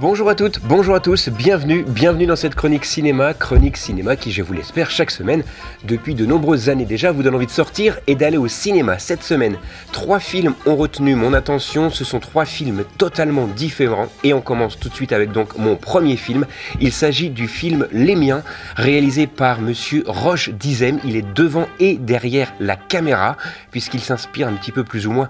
Bonjour à toutes, bonjour à tous, bienvenue dans cette chronique cinéma qui, je vous l'espère, chaque semaine, depuis de nombreuses années déjà, vous donne envie de sortir et d'aller au cinéma. Cette semaine, 3 films ont retenu mon attention, ce sont 3 films totalement différents et on commence tout de suite avec donc mon premier film. Il s'agit du film Les Miens, réalisé par monsieur Roche Dizem. Il est devant et derrière la caméra, puisqu'il s'inspire un petit peu plus ou moins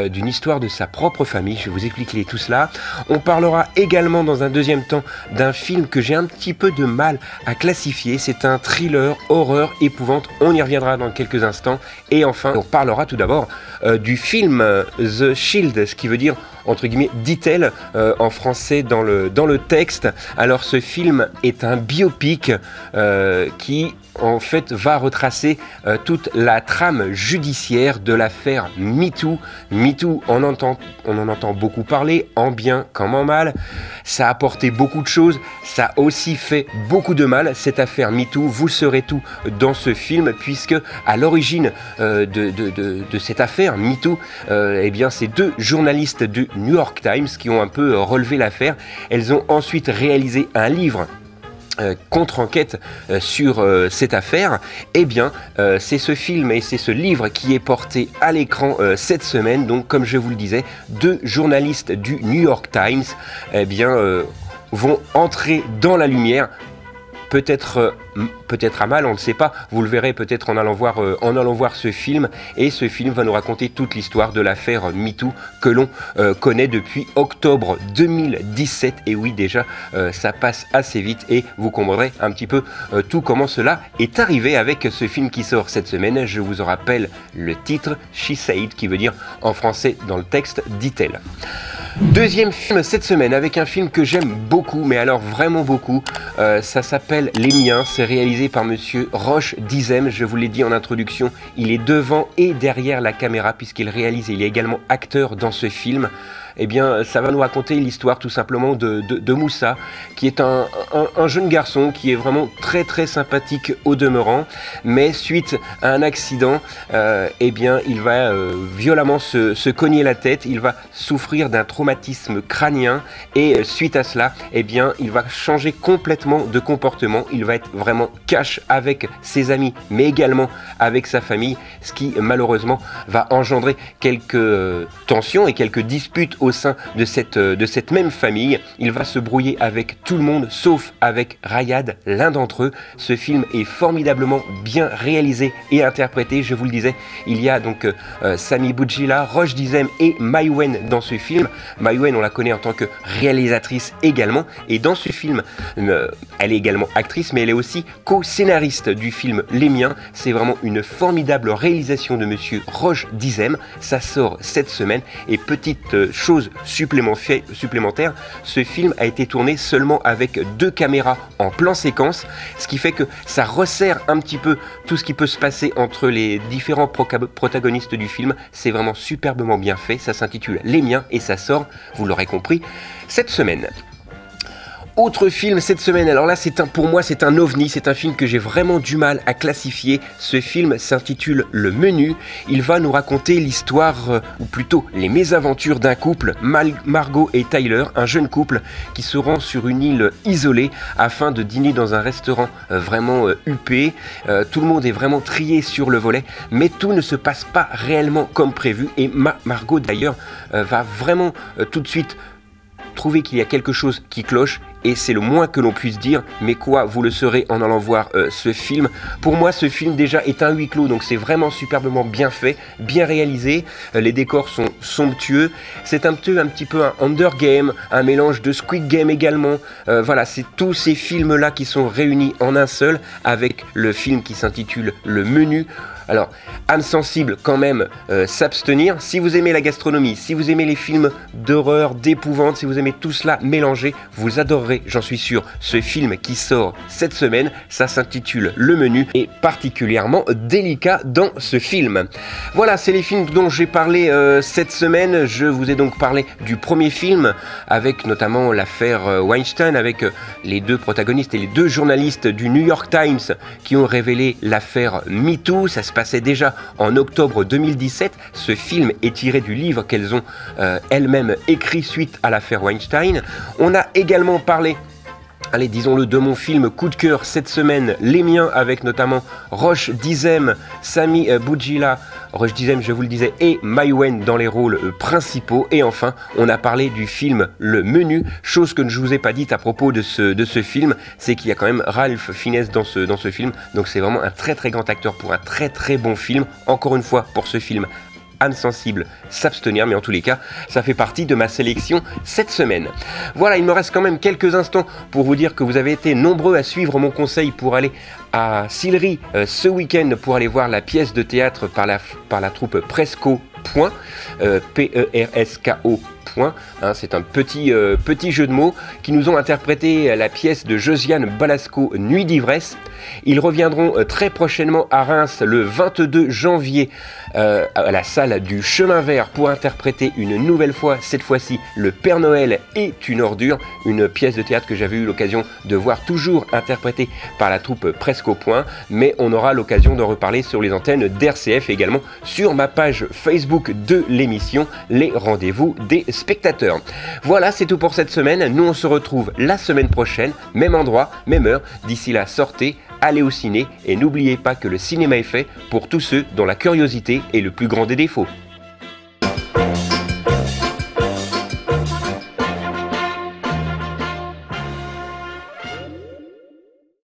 d'une histoire de sa propre famille. Je vais vous expliquer tout cela. On parlera également dans un deuxième temps d'un film que j'ai un petit peu de mal à classifier. C'est un thriller, horreur, épouvante. On y reviendra dans quelques instants. Et enfin, on parlera tout d'abord du film The Shield, ce qui veut dire entre guillemets dit-elle en français dans le texte. Alors ce film est un biopic qui en fait va retracer toute la trame judiciaire de l'affaire MeToo. MeToo, on en entend beaucoup parler, en bien comme en mal. Ça a apporté beaucoup de choses, ça a aussi fait beaucoup de mal, cette affaire MeToo. Vous saurez tout dans ce film, puisque à l'origine de cette affaire MeToo, eh bien, c'est 2 journalistes du New York Times qui ont un peu relevé l'affaire. Elles ont ensuite réalisé un livre contre-enquête sur cette affaire. Eh bien, c'est ce film et c'est ce livre qui est porté à l'écran cette semaine. Donc, comme je vous le disais, 2 journalistes du New York Times vont entrer dans la lumière. Peut-être à mal, on ne sait pas. Vous le verrez peut-être en allant voir ce film. Et ce film va nous raconter toute l'histoire de l'affaire MeToo que l'on connaît depuis octobre 2017. Et oui, déjà, ça passe assez vite et vous comprendrez un petit peu tout comment cela est arrivé avec ce film qui sort cette semaine. Je vous en rappelle le titre, She Said, qui veut dire en français dans le texte, dit-elle. Deuxième film cette semaine avec un film que j'aime beaucoup, mais alors vraiment beaucoup. Ça s'appelle Les Miens, c'est réalisé par monsieur Roche Dizem. Je vous l'ai dit en introduction, il est devant et derrière la caméra puisqu'il réalise et il est également acteur dans ce film. Eh bien, ça va nous raconter l'histoire tout simplement de Moussa, qui est un jeune garçon qui est vraiment très très sympathique au demeurant, mais suite à un accident, eh bien, il va violemment se cogner la tête, il va souffrir d'un traumatisme crânien et suite à cela, eh bien, il va changer complètement de comportement, il va être vraiment cash avec ses amis, mais également avec sa famille, ce qui malheureusement va engendrer quelques tensions et quelques disputes au sein de cette même famille. Il va se brouiller avec tout le monde sauf avec Rayad, l'un d'entre eux. Ce film est formidablement bien réalisé et interprété. Je vous le disais, il y a donc Samy Boudjila, Roche Dizem et Maïwenn dans ce film. Maïwenn, on la connaît en tant que réalisatrice également, et dans ce film elle est également actrice, mais elle est aussi co-scénariste du film Les Miens. C'est vraiment une formidable réalisation de monsieur Roche Dizem. Ça sort cette semaine. Et petite chose supplémentaire, ce film a été tourné seulement avec 2 caméras en plan séquence, ce qui fait que ça resserre un petit peu tout ce qui peut se passer entre les différents protagonistes du film. C'est vraiment superbement bien fait. Ça s'intitule Les Miens et ça sort, vous l'aurez compris, cette semaine. Autre film cette semaine, alors là pour moi c'est un ovni, c'est un film que j'ai vraiment du mal à classifier. Ce film s'intitule Le Menu. Il va nous raconter l'histoire, ou plutôt les mésaventures d'un couple, Margot et Tyler, un jeune couple qui se rend sur une île isolée afin de dîner dans un restaurant vraiment huppé. Tout le monde est vraiment trié sur le volet, mais tout ne se passe pas réellement comme prévu et Margot d'ailleurs va vraiment tout de suite trouver qu'il y a quelque chose qui cloche, et c'est le moins que l'on puisse dire, mais quoi, vous le saurez en allant voir ce film. Pour moi, ce film déjà est un huis clos, donc c'est vraiment superbement bien fait, bien réalisé, les décors sont somptueux, c'est un petit peu un Hunger Game, un mélange de Squid Game également, voilà, c'est tous ces films-là qui sont réunis en un seul, avec le film qui s'intitule Le Menu. Alors, âme sensible quand même, s'abstenir. Si vous aimez la gastronomie, si vous aimez les films d'horreur, d'épouvante, si vous aimez tout cela mélangé, vous adorerez, j'en suis sûr, ce film qui sort cette semaine. Ça s'intitule Le Menu et particulièrement délicat dans ce film. Voilà, c'est les films dont j'ai parlé cette semaine. Je vous ai donc parlé du premier film avec notamment l'affaire Weinstein, avec les 2 protagonistes et les 2 journalistes du New York Times qui ont révélé l'affaire MeToo. Ça se passait déjà en octobre 2017. Ce film est tiré du livre qu'elles ont elles-mêmes écrit suite à l'affaire Weinstein. On a également parlé, allez, disons-le, de mon film coup de cœur cette semaine, Les Miens, avec notamment Roche Dizem, Sami Boudjila, Roche Dizem, je vous le disais, et Maïwenn dans les rôles principaux. Et enfin, on a parlé du film Le Menu. Chose que je ne vous ai pas dite à propos de ce film, c'est qu'il y a quand même Ralph Fiennes dans ce film. Donc c'est vraiment un très très grand acteur pour un très très bon film. Encore une fois, pour ce film, âme sensible, s'abstenir, mais en tous les cas, ça fait partie de ma sélection cette semaine. Voilà, il me reste quand même quelques instants pour vous dire que vous avez été nombreux à suivre mon conseil pour aller à Sillery ce week-end pour aller voir la pièce de théâtre par la troupe Presco. P-E-R-S-K-O. C'est un petit jeu de mots qui nous ont interprété la pièce de Josiane Balasco, Nuit d'ivresse. Ils reviendront très prochainement à Reims le 22 janvier à la salle du Chemin Vert pour interpréter une nouvelle fois, cette fois-ci, Le Père Noël est une ordure, une pièce de théâtre que j'avais eu l'occasion de voir toujours interprétée par la troupe Presque au Point, mais on aura l'occasion d'en reparler sur les antennes d'RCF et également sur ma page Facebook de l'émission Les Rendez-vous des Spectateurs. Voilà, c'est tout pour cette semaine. Nous, on se retrouve la semaine prochaine, même endroit, même heure. D'ici là, sortez, allez au ciné et n'oubliez pas que le cinéma est fait pour tous ceux dont la curiosité est le plus grand des défauts.